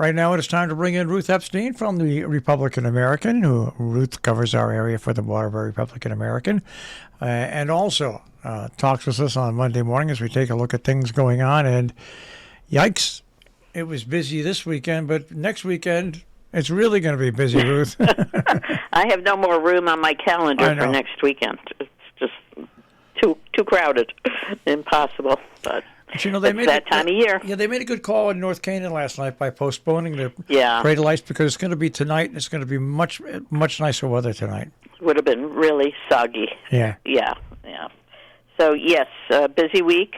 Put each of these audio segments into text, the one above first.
Right now, it is time to bring in Ruth Epstein from the Republican American, who Ruth covers our area for the Waterbury Republican American, and also talks with us on Monday morning as we take a look at things going on. And yikes, it was busy this weekend, but next weekend it's really going to be busy, Ruth. I have no more room on my calendar for next weekend. It's just too crowded, impossible. But they made that time of year. Yeah, they made a good call in North Canaan last night by postponing the Parade of Lights because it's going to be tonight, and it's going to be much nicer weather tonight. Would have been really soggy. Yeah. So, yes, busy week.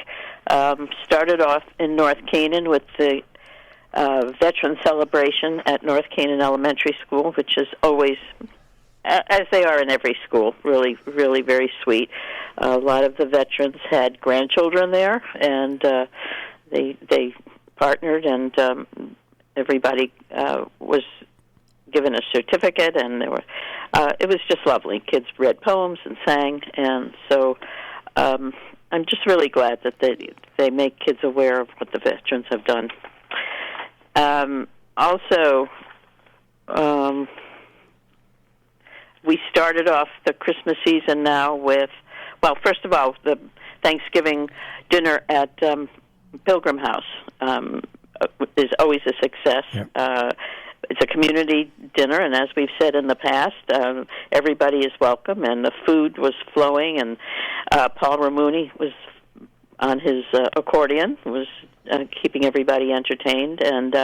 Started off in North Canaan with the veteran celebration at North Canaan Elementary School, which is always, as they are in every school, really, really very sweet. A lot of the veterans had grandchildren there, and they partnered, and everybody was given a certificate, and it was just lovely. Kids read poems and sang, and so I'm just really glad that they make kids aware of what the veterans have done. Also, we started off the Christmas season now with, well, first of all, the Thanksgiving dinner at Pilgrim House is always a success. Yep. It's a community dinner, and as we've said in the past, everybody is welcome, and the food was flowing, and Paul Ramuni was on his accordion, was keeping everybody entertained, and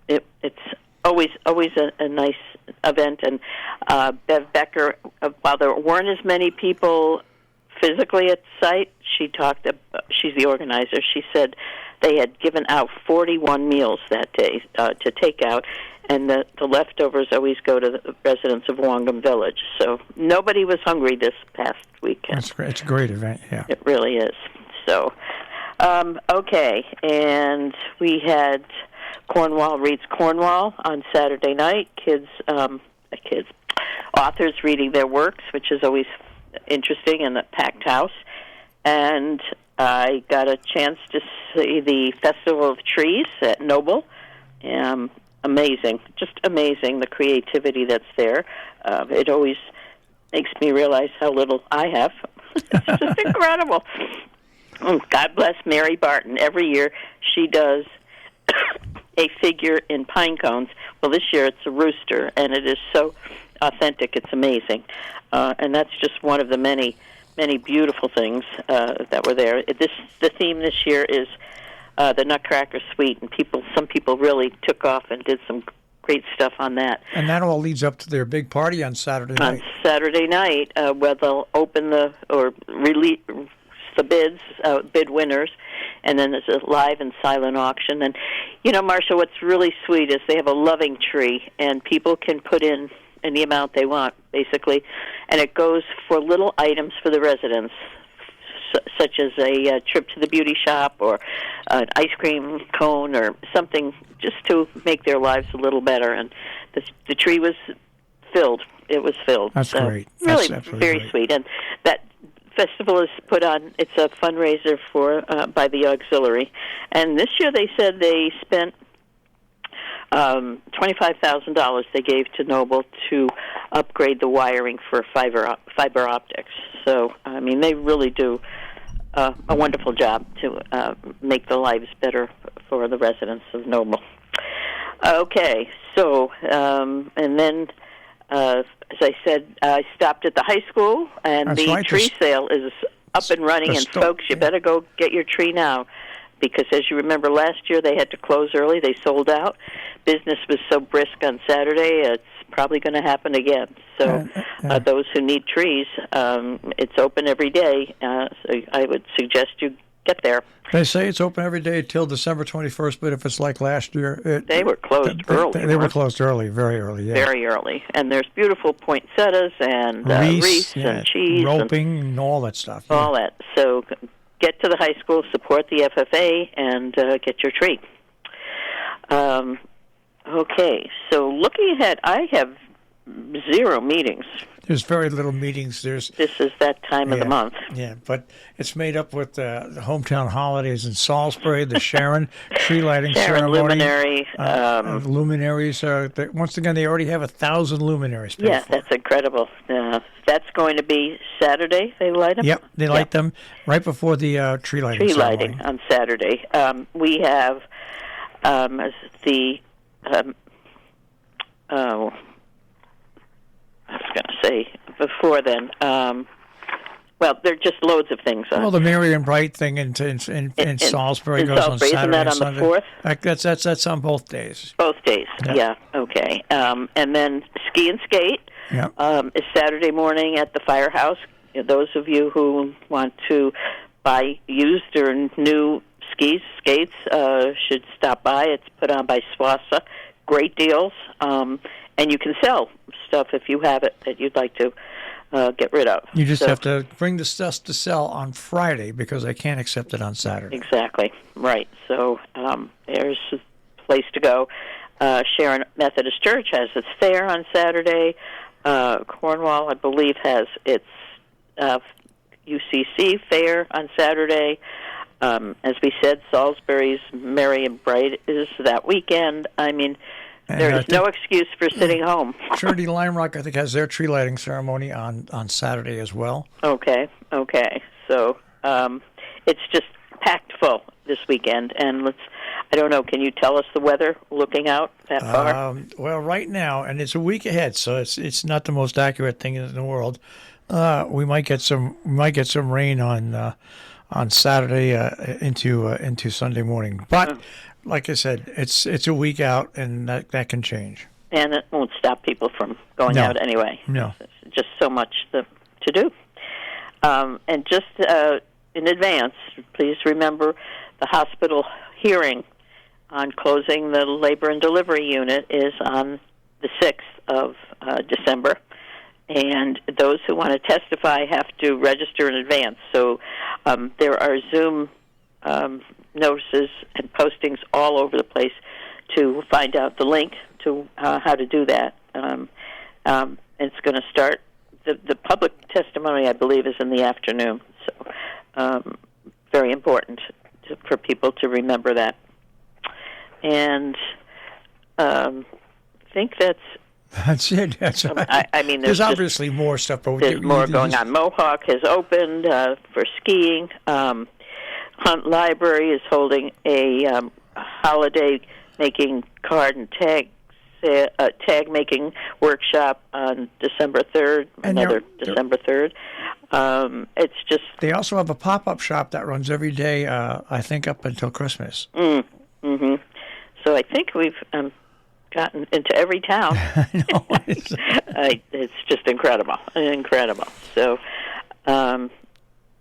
it's always a nice event. And Bev Becker, while there weren't as many people physically at the site, she's the organizer. She said they had given out 41 meals that day to take out, and the leftovers always go to the residents of Wangum Village. So nobody was hungry this past weekend. It's a great event, yeah. It really is. So, okay, and we had Cornwall Reads Cornwall on Saturday night. Authors reading their works, which is always interesting in a packed house. And I got a chance to see the Festival of Trees at Noble. Amazing, just amazing, the creativity that's there. It always makes me realize how little I have. It's just incredible. God bless Mary Barton. Every year she does a figure in pine cones. Well, this year it's a rooster, and it is so authentic. It's amazing. And that's just one of the many beautiful things that were there. The theme this year is the Nutcracker Suite, and some people really took off and did some great stuff on that. And that all leads up to their big party on Saturday night. On Saturday night, where they'll open release the bids, bid winners, and then there's a live and silent auction. And, Marcia, what's really sweet is they have a loving tree, and people can put in any amount they want, basically, and it goes for little items for the residents, such as a trip to the beauty shop or an ice cream cone or something just to make their lives a little better. And the tree was filled. It was filled. That's great. Really That's very great. sweet. And that festival is put on, it's a fundraiser by the auxiliary. And this year they said they spent $25,000 they gave to Noble to upgrade the wiring for fiber optics. So, they really do a wonderful job to make the lives better for the residents of Noble. Okay, so, and then, as I said, I stopped at the high school, and the tree sale is up and running, and folks, you better go get your tree now. Because, as you remember, last year they had to close early. They sold out. Business was so brisk on Saturday, it's probably going to happen again. So those who need trees, it's open every day. So I would suggest you get there. They say it's open every day until December 21st, but if it's like last year... They were closed early. They were closed early, very early, yeah. Very early. And there's beautiful poinsettias and wreaths and cheese. Roping and all that stuff. Yeah. All that. So... get to the high school, support the FFA, and get your tree. Okay, so looking ahead, I have zero meetings. There's very little meetings. There's This is that time of the Yeah. month. Yeah, but it's made up with the hometown holidays in Salisbury, the Sharon tree lighting Sharon ceremony. Luminary. Luminaries are once again. They already have 1,000 luminaries. paid Yeah, for. that's incredible. That's going to be Saturday. They light them. Yep, they light them right before the tree lighting Tree ceremony. lighting on Saturday. We have the oh, I was going to say before then. Well, there are just loads of things on. Well, the Marion Bright thing in Salisbury goes on Salisbury, Saturday isn't that and on Sunday. the 4th? That's on both days. Both days. Yeah. Yeah. Okay. And then ski and skate Yeah. is Saturday morning at the firehouse. Those of you who want to buy used or new skates should stop by. It's put on by Swassa. Great deals. And you can sell stuff if you have it that you'd like to get rid of. You just have to bring the stuff to sell on Friday because they can't accept it on Saturday. Exactly. Right. So there's a place to go. Sharon Methodist Church has its fair on Saturday. Cornwall, I believe, has its UCC fair on Saturday. As we said, Salisbury's Merry and Bright is that weekend. I mean, And there I is think no excuse for sitting home. Trinity Lime Rock, I think, has their tree lighting ceremony on Saturday as well. Okay. So it's just packed full this weekend, and I don't know, can you tell us the weather looking out that far? Well, right now, and it's a week ahead, so it's not the most accurate thing in the world. We might get some rain on Saturday into Sunday morning, but like I said, it's a week out, and that can change. And it won't stop people from going No. out anyway. No. It's just so much to do. And just in advance, please remember the hospital hearing on closing the labor and delivery unit is on the 6th of December. And those who want to testify have to register in advance. So there are Zoom notices and postings all over the place to find out the link to how to do that. It's going to start, the public testimony, I believe, is in the afternoon. So very important for people to remember that. And I think that's it. That's right. I mean, there's just, obviously more stuff, but there's more going on. Mohawk has opened for skiing. Hunt Library is holding a holiday making card and tag making workshop on December 3rd. And December 3rd. It's just They also have a pop-up shop that runs every day, I think, up until Christmas. mm-hmm. So I think we've gotten into every town. I know. It's just incredible. So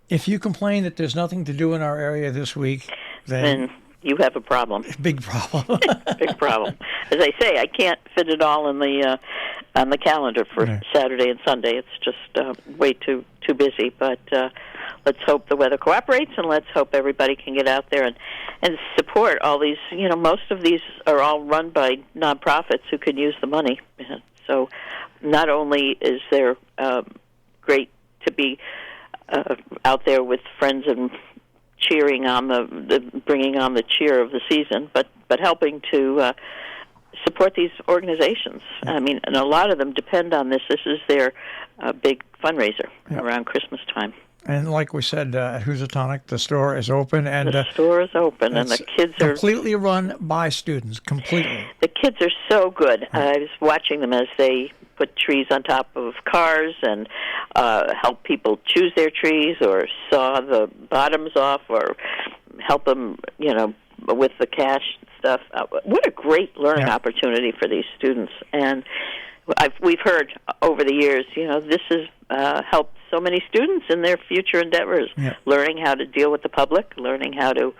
If you complain that there's nothing to do in our area this week, then you have a problem. big problem. Big problem. As I say, I can't fit it all in the on the calendar for Right. Saturday and Sunday. It's just way too busy. But let's hope the weather cooperates, and let's hope everybody can get out there and support all these. Most of these are all run by nonprofits who can use the money. So not only is there great to be out there with friends and cheering on the bringing on the cheer of the season, but helping to support these organizations. I mean, and a lot of them depend on this. This is their big fundraiser around Christmas time. And like we said, at Housatonic, the store is open, and The store is open, and the it's kids are completely run by students. Completely. the kids are so good. I was watching them as they put trees on top of cars and help people choose their trees, or saw the bottoms off, or help them, with the cash stuff. What a great learning opportunity for these students. And we've heard over the years, this has helped so many students in their future endeavors, learning how to deal with the public, learning how to,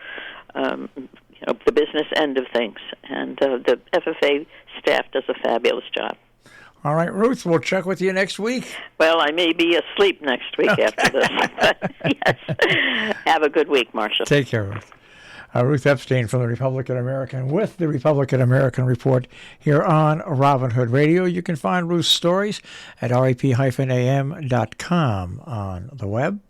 the business end of things. And the FFA staff does a fabulous job. All right, Ruth, we'll check with you next week. Well, I may be asleep next week after this. Yes. Have a good week, Marcia. Take care, Ruth. Ruth Epstein from the Republican American with the Republican American Report here on Robin Hood Radio. You can find Ruth's stories at rep-am.com on the web.